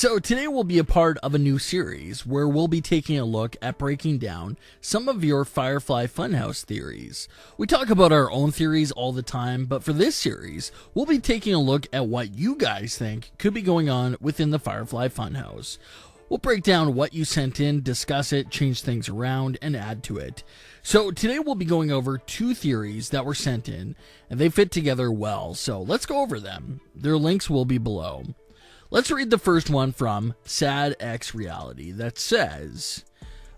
So today will be a part of a new series where we'll be taking a look at breaking down some of your Firefly Funhouse theories. We talk about our own theories all the time, but for this series, we'll be taking a look at what you guys think could be going on within the Firefly Funhouse. We'll break down what you sent in, discuss it, change things around, and add to it. So today we'll be going over two theories that were sent in, and they fit together well, so let's go over them. Their links will be below. Let's read the first one from Sad X Reality that says,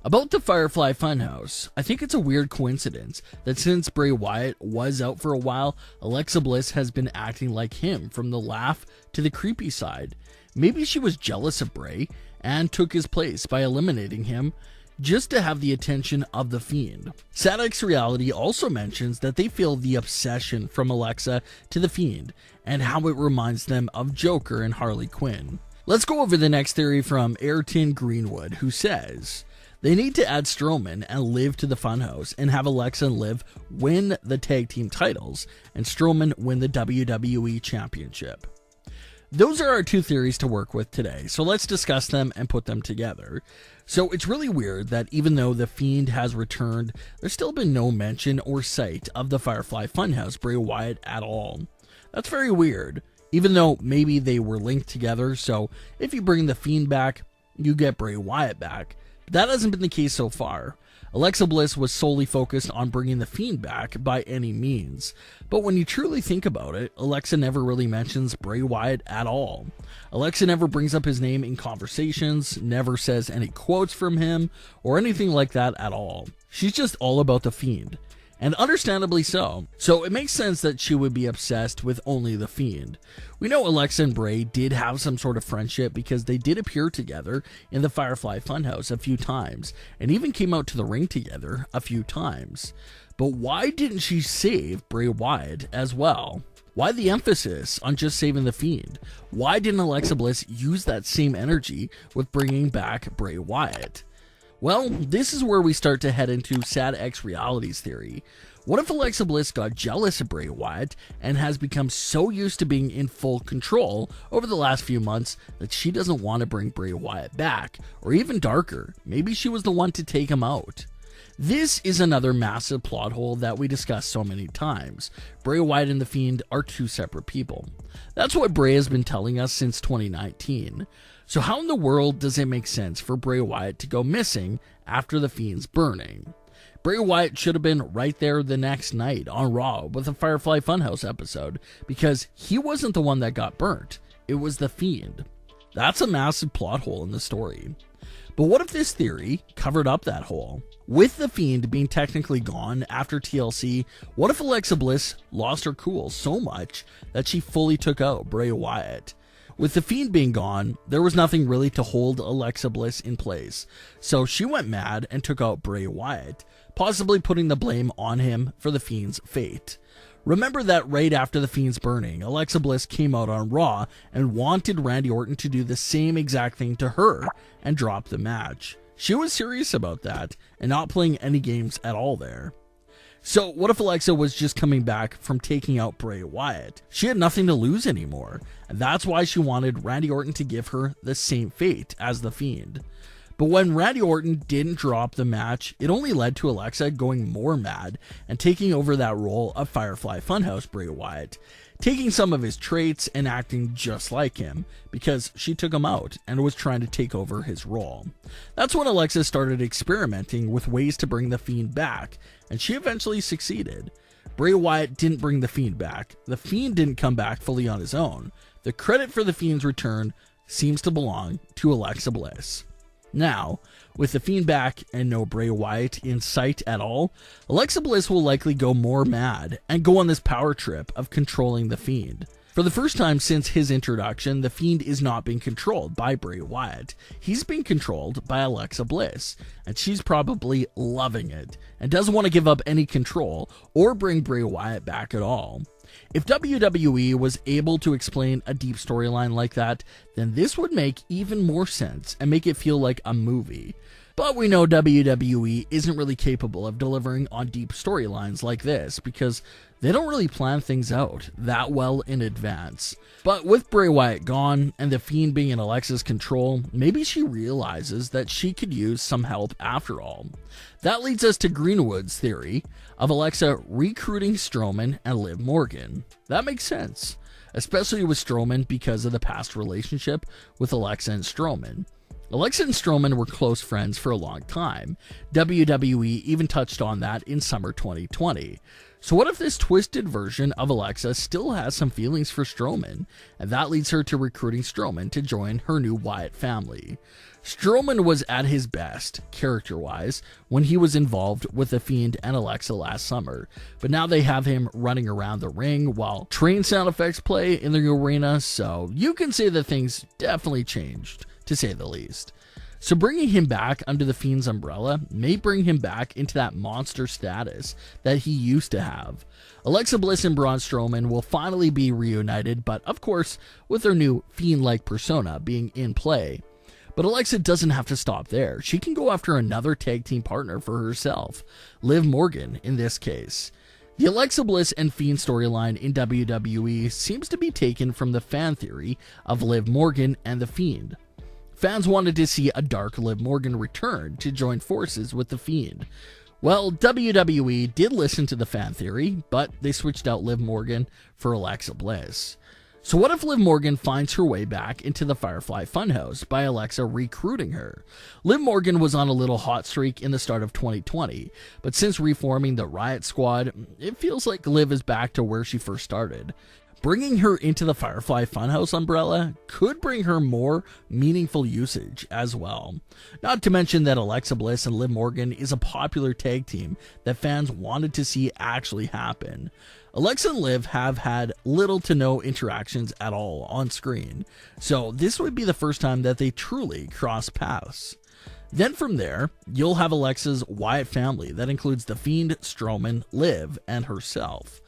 about the Firefly Funhouse, I think it's a weird coincidence that since Bray Wyatt was out for a while, Alexa Bliss has been acting like him from the laugh to the creepy side. Maybe she was jealous of Bray and took his place by eliminating him just to have the attention of the Fiend. Sad X Reality also mentions that they feel the obsession from Alexa to the Fiend and how it reminds them of Joker and Harley Quinn. Let's go over the next theory from Ayrton Greenwood, who says, they need to add Strowman and Liv to the Funhouse and have Alexa and Liv win the tag team titles and Strowman win the WWE Championship. Those are our two theories to work with today, so let's discuss them and put them together. So it's really weird that even though the Fiend has returned, there's still been no mention or sight of the Firefly Funhouse Bray Wyatt at all. That's very weird, even though maybe they were linked together, so if you bring the Fiend back, you get Bray Wyatt back. But that hasn't been the case so far. Alexa Bliss was solely focused on bringing the Fiend back by any means. But when you truly think about it, Alexa never really mentions Bray Wyatt at all. Alexa never brings up his name in conversations, never says any quotes from him, or anything like that at all. She's just all about the Fiend. And understandably so. So it makes sense that she would be obsessed with only the Fiend. We know Alexa and Bray did have some sort of friendship because they did appear together in the Firefly Funhouse a few times, and even came out to the ring together a few times. But why didn't she save Bray Wyatt as well? Why the emphasis on just saving the Fiend? Why didn't Alexa Bliss use that same energy with bringing back Bray Wyatt? Well, this is where we start to head into Sad X Reality's theory. What if Alexa Bliss got jealous of Bray Wyatt and has become so used to being in full control over the last few months that she doesn't want to bring Bray Wyatt back? Or even darker, maybe she was the one to take him out. This is another massive plot hole that we discussed so many times. Bray Wyatt and the Fiend are two separate people. That's what Bray has been telling us since 2019. So how in the world does it make sense for Bray Wyatt to go missing after the Fiend's burning? Bray Wyatt should have been right there the next night on Raw with a Firefly Funhouse episode because he wasn't the one that got burnt. It was the Fiend. That's a massive plot hole in the story. But what if this theory covered up that hole? With the Fiend being technically gone after TLC, what if Alexa Bliss lost her cool so much that she fully took out Bray Wyatt? With the Fiend being gone, there was nothing really to hold Alexa Bliss in place, so she went mad and took out Bray Wyatt, possibly putting the blame on him for the Fiend's fate. Remember that right after the Fiend's burning, Alexa Bliss came out on Raw and wanted Randy Orton to do the same exact thing to her and drop the match. She was serious about that and not playing any games at all there. So what if Alexa was just coming back from taking out Bray Wyatt? She had nothing to lose anymore, and that's why she wanted Randy Orton to give her the same fate as the Fiend. But when Randy Orton didn't drop the match, it only led to Alexa going more mad and taking over that role of Firefly Funhouse Bray Wyatt, taking some of his traits and acting just like him because she took him out and was trying to take over his role. That's when Alexa started experimenting with ways to bring the Fiend back, and she eventually succeeded. Bray Wyatt didn't bring the Fiend back. The Fiend didn't come back fully on his own. The credit for the Fiend's return seems to belong to Alexa Bliss. Now, with the Fiend back and no Bray Wyatt in sight at all, Alexa Bliss will likely go more mad and go on this power trip of controlling the Fiend. For the first time since his introduction, the Fiend is not being controlled by Bray Wyatt. He's being controlled by Alexa Bliss, and she's probably loving it and doesn't want to give up any control or bring Bray Wyatt back at all. If WWE was able to explain a deep storyline like that, then this would make even more sense and make it feel like a movie. But we know WWE isn't really capable of delivering on deep storylines like this because they don't really plan things out that well in advance. But with Bray Wyatt gone and the Fiend being in Alexa's control, maybe she realizes that she could use some help after all. That leads us to Greenwood's theory of Alexa recruiting Strowman and Liv Morgan. That makes sense, especially with Strowman because of the past relationship with Alexa and Strowman. Alexa and Strowman were close friends for a long time. WWE even touched on that in summer 2020. So what if this twisted version of Alexa still has some feelings for Strowman, and that leads her to recruiting Strowman to join her new Wyatt family? Strowman was at his best, character-wise, when he was involved with The Fiend and Alexa last summer, but now they have him running around the ring while train sound effects play in the arena, so you can say that things definitely changed, to say the least. So bringing him back under the Fiend's umbrella may bring him back into that monster status that he used to have. Alexa Bliss and Braun Strowman will finally be reunited, but of course with their new Fiend-like persona being in play. But Alexa doesn't have to stop there. She can go after another tag team partner for herself, Liv Morgan in this case. The Alexa Bliss and Fiend storyline in WWE seems to be taken from the fan theory of Liv Morgan and the Fiend. Fans wanted to see a dark Liv Morgan return to join forces with the Fiend. Well, WWE did listen to the fan theory, but they switched out Liv Morgan for Alexa Bliss. So what if Liv Morgan finds her way back into the Firefly Funhouse by Alexa recruiting her? Liv Morgan was on a little hot streak in the start of 2020, but since reforming the Riot Squad, it feels like Liv is back to where she first started. Bringing her into the Firefly Funhouse umbrella could bring her more meaningful usage as well. Not to mention that Alexa Bliss and Liv Morgan is a popular tag team that fans wanted to see actually happen. Alexa and Liv have had little to no interactions at all on screen, so this would be the first time that they truly cross paths. Then from there, you'll have Alexa's Wyatt family that includes The Fiend, Strowman, Liv, and herself.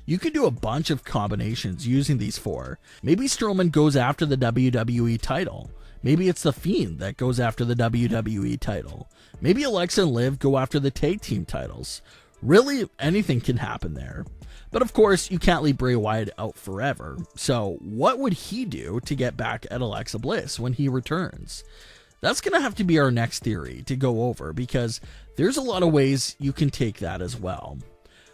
You could do a bunch of combinations using these four. Maybe Strowman goes after the WWE title. Maybe it's The Fiend that goes after the WWE title. Maybe Alexa and Liv go after the tag team titles. Really, anything can happen there. But of course, you can't leave Bray Wyatt out forever. So what would he do to get back at Alexa Bliss when he returns? That's going to have to be our next theory to go over because there's a lot of ways you can take that as well.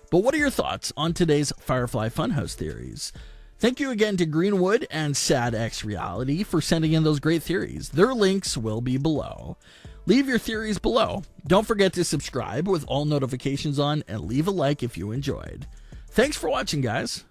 But what are your thoughts on today's Firefly Funhouse theories? Thank you again to Greenwood and SadX Reality for sending in those great theories. Their links will be below. Leave your theories below. Don't forget to subscribe with all notifications on and leave a like if you enjoyed. Thanks for watching, guys.